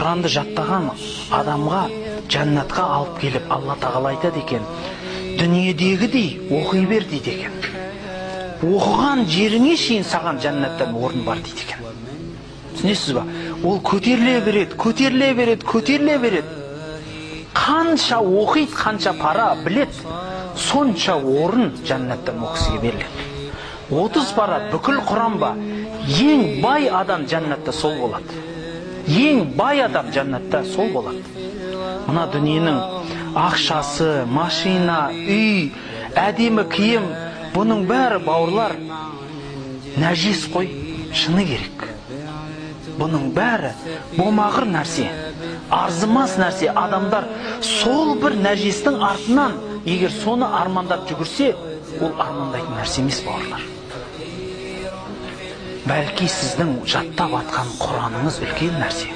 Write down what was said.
Құранды жаттаған адамға жәннатқа алып келіп Алла тағала айтады екен, дүниедегідей оқи бер дейді екен. Оқыған жеріңе шейін саған жәннаттан орын бар дейді екен. Түсінесіз ба? Ол көтеріле береді, көтеріле береді, көтеріле береді. Қанша оқиды, қанша пара білет, сонша орын жәннаттан ол кісіге беріледі. 30 пара бүкіл Құран ба, ең бай адам жәннатта сол болады. Ең бай адам жәннатта сол болады. Мына дүниенің ақшасы, машина, үй, әдемі киім, бұның бәрі, бауырлар, нәжес қой, шыны керек. Бұның бәрі болмағыр нәрсе, арзымас нәрсе. Адамдар сол бір нәжестің артынан егер соны армандап жүгірсе, ол армандайтын нәрсе емес, бауырлар. Бәлки сіздің жаттап атқан Құраныңыз үлкен нәрсе.